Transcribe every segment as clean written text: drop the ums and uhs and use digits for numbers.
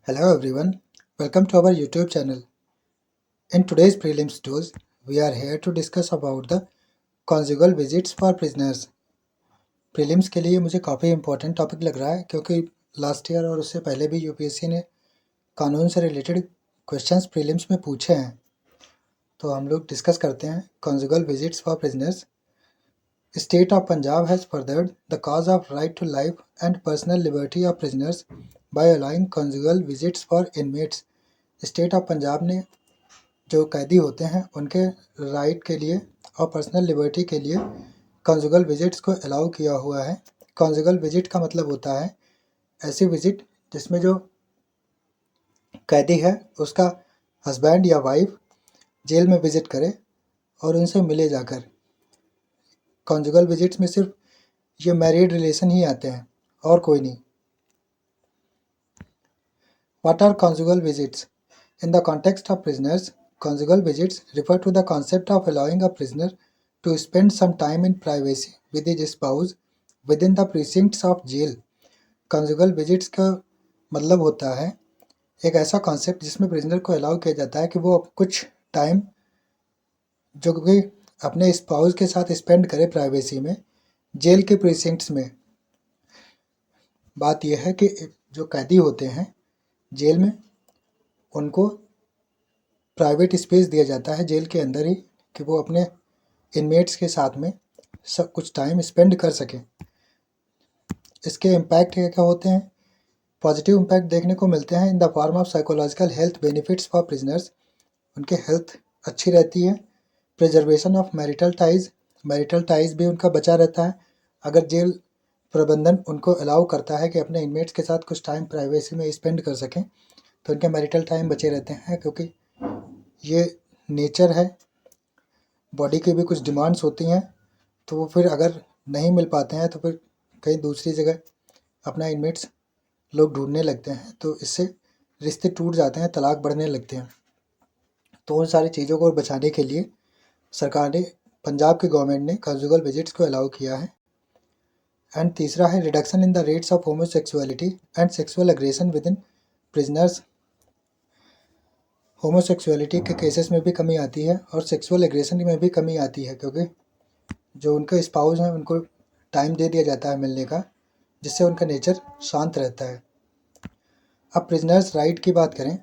Hello everyone, welcome to our YouTube channel. In today's prelims dose, we are here to discuss about the conjugal visits for prisoners. Prelims के लिए मुझे काफ़ी important topic लग रहा है क्योंकि last year और उससे पहले भी यूपीएससी ने कानून से रिलेटेड क्वेश्चंस प्रीलिम्स में पूछे हैं। तो हम लोग डिस्कस करते हैं conjugal visits for prisoners. State of Punjab has furthered the cause of right to life and personal liberty of prisoners by allowing conjugal visits for inmates. State of Punjab ने जो कैदी होते हैं उनके राइट के लिए और पर्सनल लिबर्टी के लिए कंजुगल विजिट्स को अलाउ किया हुआ है। कंजुगल विजिट का मतलब होता है ऐसी विजिट जिसमें जो कैदी है उसका हस्बैंड या वाइफ जेल में विजिट करे और उनसे मिले जाकर। कंजुगल विजिट्स में सिर्फ ये मैरिड रिलेशन ही आते हैं और कोई नहीं। What are conjugal visits? In the context of prisoners, conjugal visits refer to the concept of allowing a prisoner to spend some time in privacy with his spouse within the precincts of jail. Conjugal visits का मतलब होता है एक ऐसा concept जिसमें prisoner को allow किया जाता है कि वो कुछ टाइम जो कि अपने स्पाउस के साथ स्पेंड करे प्राइवेसी में जेल के प्रीसिंक्ट्स में। बात यह है कि जो कैदी होते हैं जेल में उनको प्राइवेट स्पेस दिया जाता है जेल के अंदर ही कि वो अपने इनमेट्स के साथ में सब कुछ टाइम स्पेंड कर सकें। इसके इम्पैक्ट क्या होते हैं? पॉजिटिव इम्पैक्ट देखने को मिलते हैं in the form of psychological health benefits for prisoners. उनके हेल्थ अच्छी रहती है। प्रिजर्वेशन ऑफ मैरिटल टाइज भी उनका बचा रहता है। अगर जेल प्रबंधन उनको अलाउ करता है कि अपने इनमेट्स के साथ कुछ टाइम प्राइवेसी में स्पेंड कर सकें तो उनके मैरिटल टाइम बचे रहते हैं, क्योंकि ये नेचर है। बॉडी की भी कुछ डिमांड्स होती हैं तो वो फिर अगर नहीं मिल पाते हैं तो फिर कहीं दूसरी जगह अपना इनमेट्स लोग ढूंढने लगते हैं, तो इससे रिश्ते टूट जाते हैं, तलाक बढ़ने लगते हैं। तो उन सारी चीज़ों को बचाने के लिए सरकार ने, पंजाब की गवर्नमेंट ने कंजुगल विजिट्स को अलाउ किया है। एंड तीसरा है reduction in the rates of homosexuality and sexual aggression with in prisoners. Homosexuality के केसेस में भी कमी आती है और सेक्सुअल एग्रेशन में भी कमी आती है, क्योंकि जो उनके स्पाउस हैं उनको टाइम दे दिया जाता है मिलने का, जिससे उनका नेचर शांत रहता है। अब प्रिजनर्स राइट की बात करें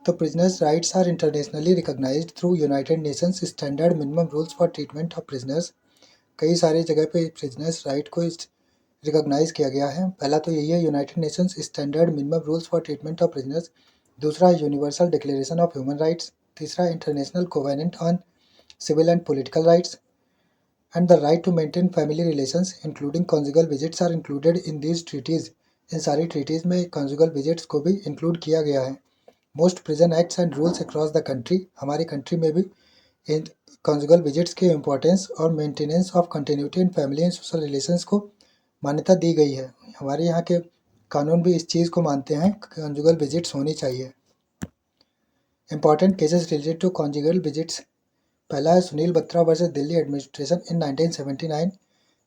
तो prisoners rights are internationally recognised through United Nations standard minimum rules for treatment of prisoners. कई सारी जगह पे प्रिजनर्स राइट को रिकॉग्नाइज किया गया है। पहला तो यही है United Nations standard minimum rules for treatment of prisoners. दूसरा है universal declaration of human rights. तीसरा international covenant on civil and political rights and the right to maintain family relations including conjugal visits are included in these treaties. इन सारी treaties में conjugal visits को भी include किया गया है। Most prison acts and rules across the country, हमारी country में भी इन कॉन्जुगल विजिट्स के इम्पोर्टेंस और maintenance of continuity in family and social relations को मान्यता दी गई है। हमारे यहाँ के कानून भी इस चीज़ को मानते हैं कि कॉन्जुगल विजिट्स होनी चाहिए। Important cases related to conjugal visits. पहला है Sunil Batra versus Delhi administration in 1979।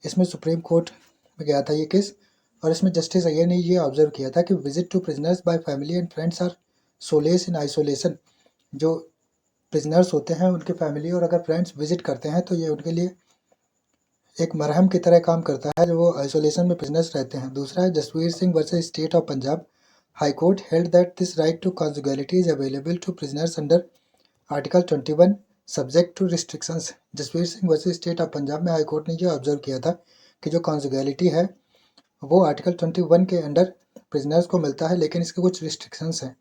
इसमें सुप्रीम कोर्ट में गया था ये केस, और इसमें जस्टिस अय्यर ने ये ऑब्जर्व किया था कि visit to prisoners by family and friends are solace in isolation. जो प्रिजनर्स होते हैं उनके फैमिली और अगर फ्रेंड्स विजिट करते हैं तो ये उनके लिए एक मरहम की तरह काम करता है जो वो आइसोलेशन में प्रिजनर्स रहते हैं। दूसरा है Jasvir Singh versus state of Punjab. High court held that this right to conjugality is available to prisoners under article 21 subject to restrictions. Jasvir Singh versus state of Punjab में हाई कोर्ट ने यह ऑब्जर्व किया था कि जो कॉन्जुगैलिटी है वो आर्टिकल 21 के अंडर प्रिजनर्स को मिलता है, लेकिन इसके कुछ रिस्ट्रिक्शंस हैं।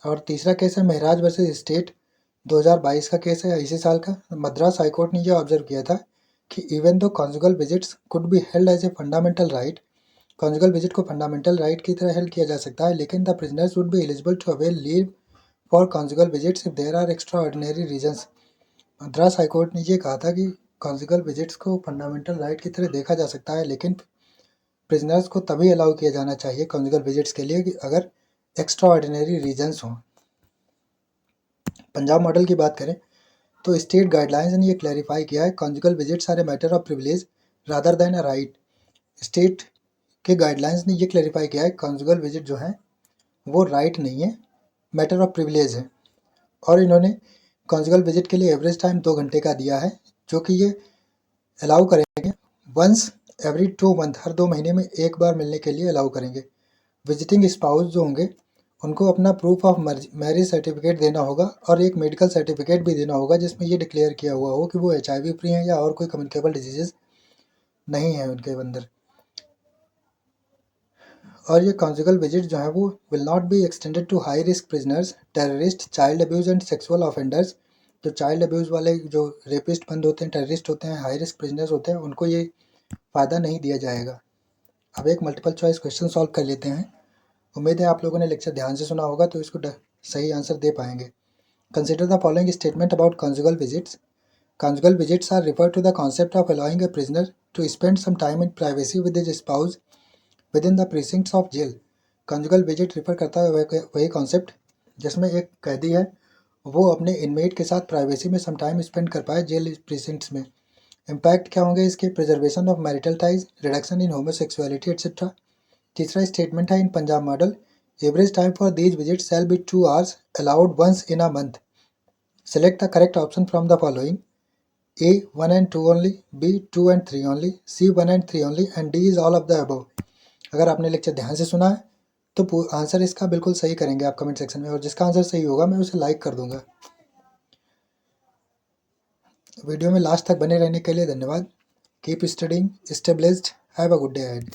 और तीसरा केस है महराज वर्सेस स्टेट, 2022 का केस है, इसी साल का। मद्रास हाई कोर्ट ने यह ऑब्जर्व किया था कि even though conjugal visits could be held as a fundamental right, conjugal visit को फंडामेंटल राइट की तरह हेल्ड किया जा सकता है, लेकिन the prisoners would be eligible to avail leave for conjugal visits if there are extraordinary reasons. Madras high court ने यह कहा था कि कॉन्जुगल विजिट्स को फंडामेंटल राइट की तरह देखा जा सकता है, लेकिन प्रिजनर्स को तभी अलाउ किया जाना चाहिए कॉन्जुगल विजिट्स के लिए कि अगर एक्स्ट्रा ऑर्डिनरी रीजन्स हों। पंजाब मॉडल की बात करें तो स्टेट गाइडलाइंस ने ये क्लैरिफाई किया है conjugal visits are a matter of privilege rather than a right. State के गाइडलाइंस ने ये क्लैरिफाई किया है कॉन्जुगल विजिट जो है वो राइट नहीं है, मैटर ऑफ प्रिविलेज है। और इन्होंने कॉन्जुगल विजिट के लिए एवरेज टाइम 2 घंटे का दिया है, जो कि ये अलाउ करेंगे वंस एवरी 2 मंथ, हर 2 महीने में एक बार मिलने के लिए अलाउ करेंगे। विजिटिंग स्पाउस जो होंगे उनको अपना प्रूफ ऑफ मैरिज सर्टिफिकेट देना होगा और एक मेडिकल सर्टिफिकेट भी देना होगा जिसमें ये डिक्लेयर किया हुआ हो कि वो HIV फ्री हैं या और कोई कम्युनिकेबल डिजीजेज नहीं है उनके अंदर। और ये कॉन्जुगल विजिट जो है वो will not be extended to high risk prisoners, terrorist, child abuse and sexual offenders. जो चाइल्ड अब्यूज़ वाले जो रेपिस्ट बंद होते हैं, टेररिस्ट होते हैं, हाई रिस्क प्रिजनर्स होते हैं, उनको ये फ़ायदा नहीं दिया जाएगा। अब एक मल्टीपल चॉइस क्वेश्चन सॉल्व कर लेते हैं। उम्मीद है आप लोगों ने लेक्चर ध्यान से सुना होगा तो इसको सही आंसर दे पाएंगे। Consider the following statement about conjugal visits. Conjugal visits are referred to the concept of allowing a prisoner to spend some time in privacy with his spouse within the precincts of jail. Conjugal visit refer करता है वही concept जिसमें एक कैदी है वो अपने inmate के साथ प्राइवेसी में सम टाइम स्पेंड कर पाए जेल प्रिसिंक्ट्स में। इम्पैक्ट क्या होंगे इसके? Preservation of marital ties, reduction in homosexuality etcetera. तीसरा स्टेटमेंट है in Punjab model, average time for these visit shall be 2 hours allowed once in a month. Select the correct option from the following: A 1 and 2 only, B 2 and 3 only, C 1 and 3 only and D is all of the above. अगर आपने lecture ध्यान से सुना है तो answer इसका बिल्कुल सही करेंगे आप कमेंट सेक्शन में, और जिसका आंसर सही होगा मैं उसे लाइक कर दूंगा। वीडियो में लास्ट तक बने रहने के लिए धन्यवाद। Keep studying, stay blessed, have a good day ahead.